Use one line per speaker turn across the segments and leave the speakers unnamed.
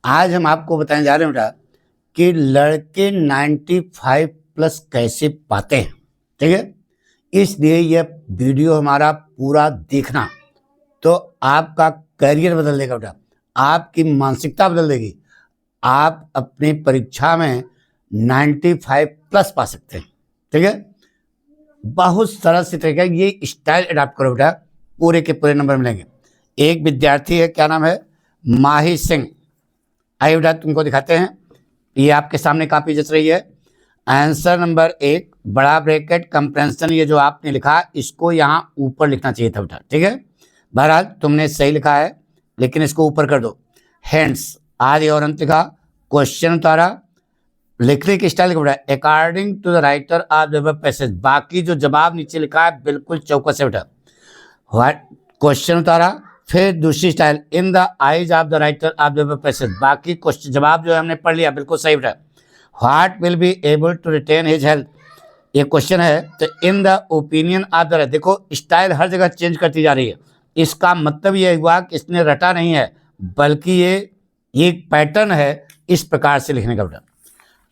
आज हम आपको बताने जा रहे हैं बेटा कि लड़के 95 प्लस कैसे पाते हैं। ठीक है, इसलिए यह वीडियो हमारा पूरा देखना, तो आपका करियर बदल देगा बेटा, आपकी मानसिकता बदल देगी। आप अपनी परीक्षा में 95 प्लस पा सकते हैं। ठीक है, बहुत सरल से तरीका, ये स्टाइल अडॉप्ट करो बेटा, पूरे के पूरे नंबर मिलेंगे। एक विद्यार्थी है, क्या नाम है, माही सिंह। आइए बेटा तुमको दिखाते हैं, ये आपके सामने कापी जच रही है। आंसर नंबर 1 बड़ा ब्रैकेट कंप्रेंशन, ये जो आपने लिखा इसको यहाँ ऊपर लिखना चाहिए था बेटा। ठीक है, बहरहाल तुमने सही लिखा है, लेकिन इसको ऊपर कर दो। हैंड्स आदि और अंत लिखा, क्वेश्चन उतारा, लिखने की स्टाइल बेटा according to the writer of the passage. बाकी जो जवाब नीचे लिखा है बिल्कुल चौकस है बेटा। व्हाट क्वेश्चन उतारा, फिर दूसरी style in the eyes of the writer of the passage. बाकी क्वेश्चन जवाब जो है हमने पढ़ लिया, बिल्कुल सही बेटा। What will be able to retain his health, ये क्वेश्चन है, तो in the opinion of the, देखो स्टाइल हर जगह चेंज करती जा रही है। इसका मतलब ये हुआ कि इसने रटा नहीं है, बल्कि ये एक पैटर्न है इस प्रकार से लिखने का बेटा।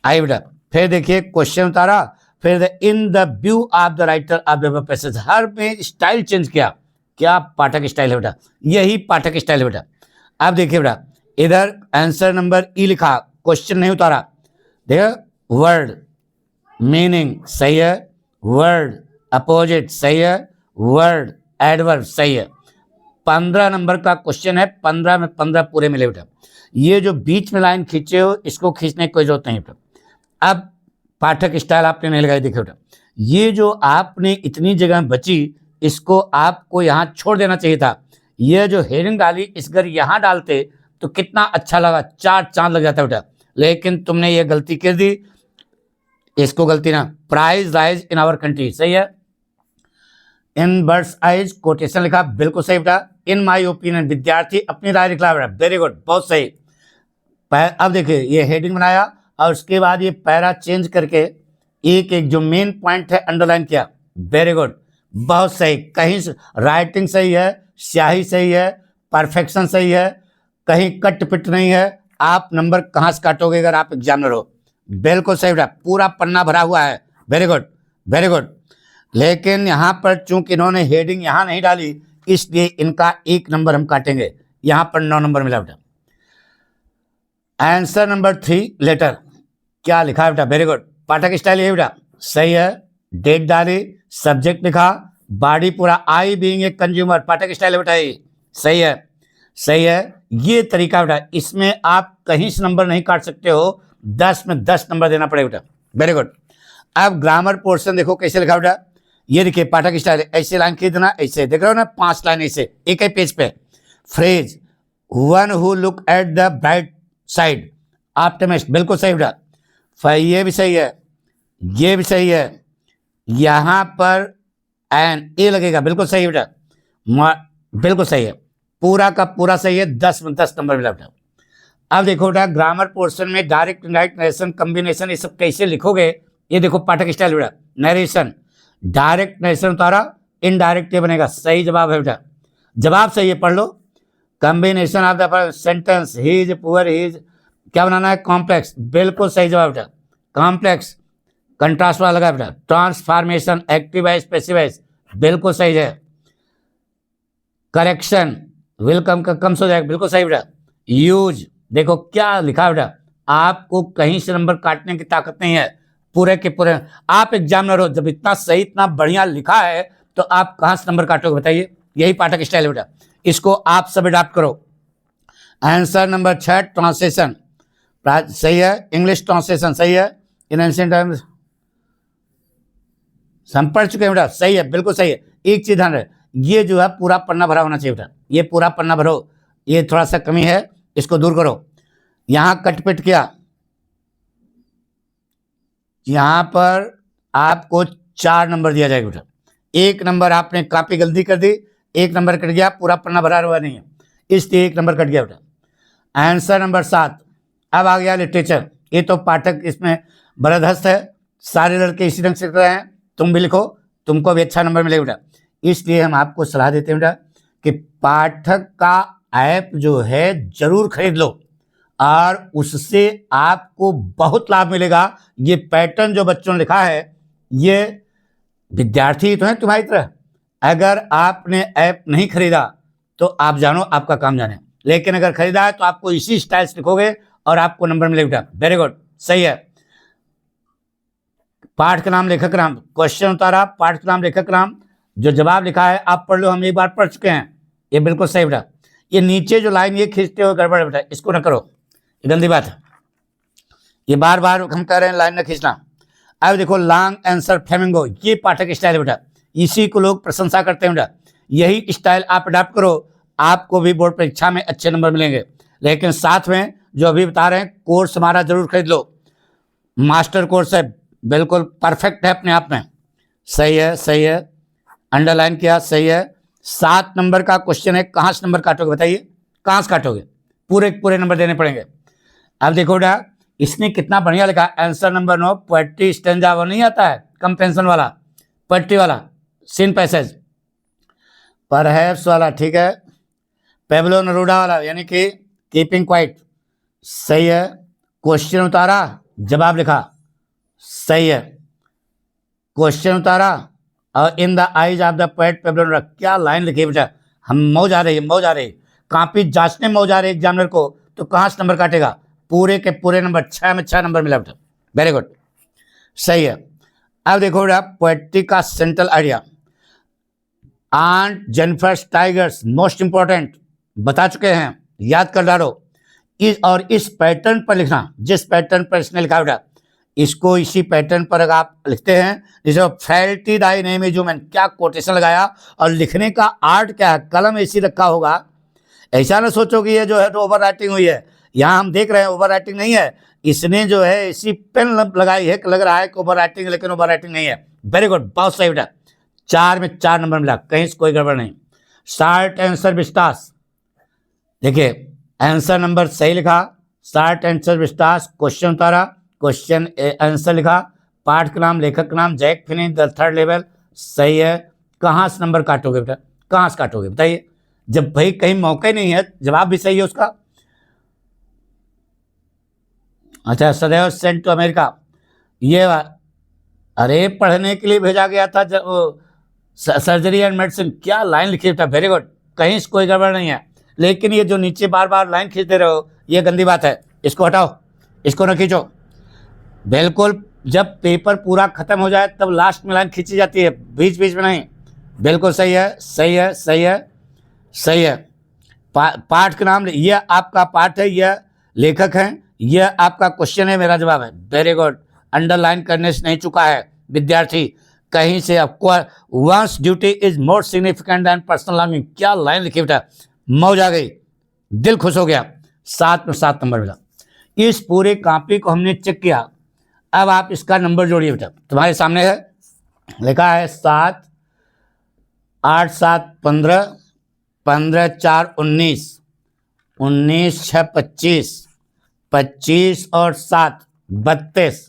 आइए बेटा फिर देखिए क्वेश्चन उतारा, फिर in the view of the writer of the passage. हर में स्टाइल चेंज किया, क्या पाठक स्टाइल है बेटा, यही पाठक स्टाइल है बेटा। अब देखिए बेटा इधर आंसर नंबर ई लिखा, क्वेश्चन नहीं उतारा। देखो वर्ड मीनिंग सही है, वर्ड अपोजिट सही है, वर्ड एडवर्ब सही है। 15 नंबर का क्वेश्चन है, 15 में 15 पूरे मिले बेटा। ये जो बीच में लाइन खींचे हो इसको खींचने की कोई जरूरत नहीं बेटा। अब पाठक स्टाइल आपने नहीं लगाई, देखिए बेटा ये जो आपने इतनी जगह बची, इसको आपको यहाँ छोड़ देना चाहिए था। ये जो हेडिंग डाली इस घर यहाँ डालते तो कितना अच्छा लगा, 4 चांद लग जाता बेटा, लेकिन तुमने ये गलती कर दी। इसको गलती ना, price rise in our country सही है। इन बर्ड्स आइज कोटेशन लिखा, बिल्कुल सही बेटा। इन माय ओपिनियन विद्यार्थी अपनी राय लिखा बेटा, वेरी गुड, बहुत सही। अब देखिए ये हेडिंग बनाया और उसके बाद ये पैरा चेंज करके एक एक जो मेन पॉइंट है अंडरलाइन किया, वेरी गुड, बहुत सही। कहीं राइटिंग सही है, स्याही सही है, परफेक्शन सही है, कहीं कट पिट नहीं है। आप नंबर कहाँ से काटोगे अगर आप एग्जामिनर हो, बिल्कुल सही बेटा, पूरा पन्ना भरा हुआ है, वेरी गुड वेरी गुड। लेकिन यहाँ पर चूंकि इन्होंने हेडिंग यहाँ नहीं डाली, इसलिए इनका 1 नंबर हम काटेंगे, यहाँ पर 9 नंबर मिला बेटा। आंसर नंबर 3 लेटर, क्या लिखा है बेटा, वेरी गुड, पाठक स्टाइल यही बेटा, सही है। डेट डाली, सब्जेक्ट लिखा, बॉडी पूरा, I being a consumer, Pathak style है बेटा, ये सही है सही है। ये तरीका बेटा, इसमें आप कहीं से नंबर नहीं काट सकते हो, 10 में 10 नंबर देना पड़ेगा बेटा, वेरी गुड। अब ग्रामर पोर्शन देखो कैसे लिखा बेटा, ये देखिए पाठक स्टाइल, ऐसे लाइन खींच देना, ऐसे देख रहे हो ना, 5 लाइन ऐसे एक ही पेज पे। Phrase one who look at the bright side, optimist, बिल्कुल सही बेटा। ये भी सही है, ये भी सही है, यहाँ पर एन ए लगेगा, बिल्कुल सही बेटा, बिल्कुल सही है, पूरा का पूरा सही है, 10 में 10 नंबर मिला बेटा। अब देखो बेटा ग्रामर पोर्शन में डायरेक्ट इनडायरेक्ट नरेशन कॉम्बिनेशन ये सब कैसे लिखोगे, ये देखो पाठक स्टाइल बेटा। नरेशन, डायरेक्ट नरेशन उतारा, इनडायरेक्ट ये बनेगा, सही जवाब है बेटा, जवाब सही है, पढ़ लो। Combination of the sentence he is poor, he is, क्या बनाना है, कॉम्प्लेक्स, बिल्कुल सही जवाब बेटा, कॉम्प्लेक्स, कंट्रास्ट वाला लगा बेटा। ट्रांसफॉर्मेशन एक्टिव है पैसिव है, बिल्कुल सही है। करेक्शन विल कम हो जाएगा, बिल्कुल सही बेटा। यूज, देखो क्या लिखा बेटा, आपको कहीं से नंबर काटने की ताकत नहीं है, पूरे के पूरे। आप एग्जामिनर हो, जब इतना सही इतना बढ़िया लिखा है तो आप कहाँ से नंबर काटोगे बताइए, यही पाठक स्टाइल है बेटा, इसको आप सब अडॉप्ट करो। आंसर नंबर 6 ट्रांसलेशन सही है, इंग्लिश ट्रांसलेशन सही है। इन एंशिएंट टाइम्स हम पढ़ चुके हैं बेटा, सही है, बिल्कुल सही है। एक चीज ध्यान रहे, ये जो है पूरा पन्ना भरा होना चाहिए बेटा, ये पूरा पन्ना भरो, ये थोड़ा सा कमी है, इसको दूर करो। यहाँ कटपिट किया, यहाँ पर आपको 4 नंबर दिया जाएगा बेटा। 1 नंबर आपने काफी गलती कर दी, 1 नंबर कट गया, पूरा पन्ना भरा हुआ नहीं है, इसलिए 1 नंबर कट गया बेटा। आंसर नंबर 7 अब आ गया लिटरेचर, ये तो पाठक इसमें बरदस्त है, सारे लड़के इसी ढंग से कर रहे हैं, तुम भी लिखो, तुमको भी अच्छा नंबर मिलेगा बेटा। इसलिए हम आपको सलाह देते हैं बेटा कि पाठक का ऐप जो है जरूर खरीद लो, और उससे आपको बहुत लाभ मिलेगा। ये पैटर्न जो बच्चों ने लिखा है, ये विद्यार्थी तो है तुम्हारी तरह। अगर आपने ऐप नहीं खरीदा तो आप जानो, आपका काम जाने, लेकिन अगर खरीदा है तो आपको इसी स्टाइल से लिखोगे और आपको नंबर मिलेगा। वेरी गुड, सही है। पाठ का नाम, लेखक नाम, क्वेश्चन उतारा, पाठ का नाम, लेखक नाम, जो जवाब लिखा है आप पढ़ लो, हम एक बार पढ़ चुके हैं। ये बिल्कुल सही बेटा। ये नीचे जो लाइन ये खींचते हो गड़बड़ है बेटा, इसको ना करो, ये गंदी बात है। ये बार बार हम कह रहे हैं लाइन ना खींचना। अब देखो लॉन्ग आंसर फ्लेमिंगो, ये पाठक स्टाइल है बेटा, इसी को लोग प्रशंसा करते हैं बेटा। यही स्टाइल आप अडॉप्ट करो, आपको भी बोर्ड परीक्षा में अच्छे नंबर मिलेंगे। लेकिन साथ में जो अभी बता रहे हैं, कोर्स हमारा जरूर खरीद लो, मास्टर कोर्स है, बिल्कुल परफेक्ट है अपने आप में। सही है, सही है, अंडरलाइन किया, सही है। 7 नंबर का क्वेश्चन है, कहाँ से नंबर काटोगे बताइए, कहाँ से काटोगे, पूरे पूरे नंबर देने पड़ेंगे। अब देखो बेटा, इसने कितना बढ़िया लिखा, आंसर नंबर 9, पोएट्री स्टैंजा वो नहीं आता है, कंपेंशन वाला, पोएट्री वाला, सीन पैसेज, परहैप्स वाला, ठीक है, पेब्लो नरूडा वाला, यानी कि कीपिंग क्वाइट, सही है। क्वेश्चन उतारा, जवाब लिखा, सही है। क्वेश्चन उतारा और in the eyes of the poet Pablo Neruda, क्या लाइन लिखी बेटा, हम मौज आ रही है, मौज आ रही, कॉपी जांचने मौज आ रही एग्जामिनर को, तो कहाँ से नंबर काटेगा, पूरे के पूरे नंबर, 6 में 6 नंबर मिला बेटा, वेरी गुड, सही है। अब देखो बेटा, पोएट्री का central idea, aunt Jennifer tigers, most important, बता चुके हैं, याद कर डालो। इस पैटर्न पर लिखना, जिस पैटर्न पर इसने लिखा बेटा, इसको इसी पैटर्न पर अगर आप लिखते हैं, जैसे फेल्टी दाई नेम इज ह्यूमन, क्या कोटेशन लगाया, और लिखने का आर्ट क्या है, कलम ऐसी रखा होगा, ऐसा ना सोचो कि ये जो है तो ओवर राइटिंग हुई है। यहाँ हम देख रहे हैं ओवर राइटिंग नहीं है, इसने जो है ऐसी पेन लगाई है कि लग रहा है कि ओवर राइटिंग, लेकिन ओवर राइटिंग नहीं है। वेरी गुड, बहुत सही बेटा, 4 में 4 नंबर मिला, कहीं से कोई गड़बड़ नहीं। शार्ट आंसर विस्तास, देखिए आंसर नंबर सही लिखा, शार्ट आंसर विस्तास, क्वेश्चन उतारा, क्वेश्चन आंसर लिखा, पाठ का नाम, लेखक का नाम, Jack finish the third level, सही है। कहाँ से नंबर काटोगे बेटा, कहाँ से काटोगे बताइए, जब भाई कहीं मौका ही नहीं है, जवाब भी सही है उसका। अच्छा, सदैव सेंट टू अमेरिका, ये अरे पढ़ने के लिए भेजा गया था, सर्जरी एंड मेडिसिन, क्या लाइन लिखी बेटा, वेरी गुड, कहीं से कोई गड़बड़ नहीं है। लेकिन ये जो नीचे बार बार लाइन खींचते रहो, ये गंदी बात है, इसको हटाओ, इसको ना खींचो, बिल्कुल जब पेपर पूरा खत्म हो जाए तब लास्ट में लाइन खींची जाती है, बीच बीच में नहीं। बिल्कुल सही है, सही है, सही है, सही है। पाठ का नाम, यह आपका पाठ है, यह लेखक हैं, यह आपका क्वेश्चन है, मेरा जवाब है, वेरी गुड। अंडरलाइन करने से नहीं चुका है विद्यार्थी कहीं से। आपको once duty is more significant than personal learning, क्या लाइन लिखी बेटा, मौज आ गई, दिल खुश हो गया, 7 में 7 नंबर मिला। इस पूरे कॉपी को हमने चेक किया, अब आप इसका नंबर जोड़िए बेटा, तुम्हारे सामने है, लिखा है 7, 8, 7, 15, 15, 4, 19, 19, 6, 25, 25 और 7, 32,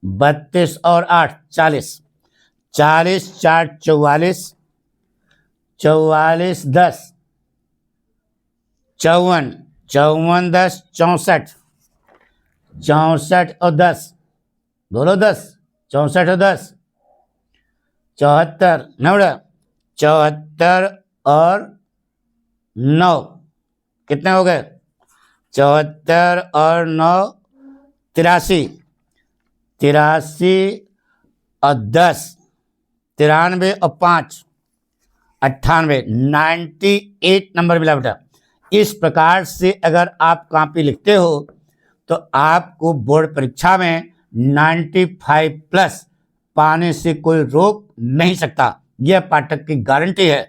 32 और 8, 40, 40, 4, 44, 44, 10, 54, 54, 10, 64, 64 और 10, बोलो 10, 64 और 10, 74, 9, 74 और 9, कितने हो गए, 74 और 9, 83, 83 और 10, 93 और 5, 98, 98 नंबर मिला बेटा। इस प्रकार से अगर आप कॉपी लिखते हो तो आपको बोर्ड परीक्षा में 95 प्लस पाने से कोई रोक नहीं सकता, यह पाठक की गारंटी है।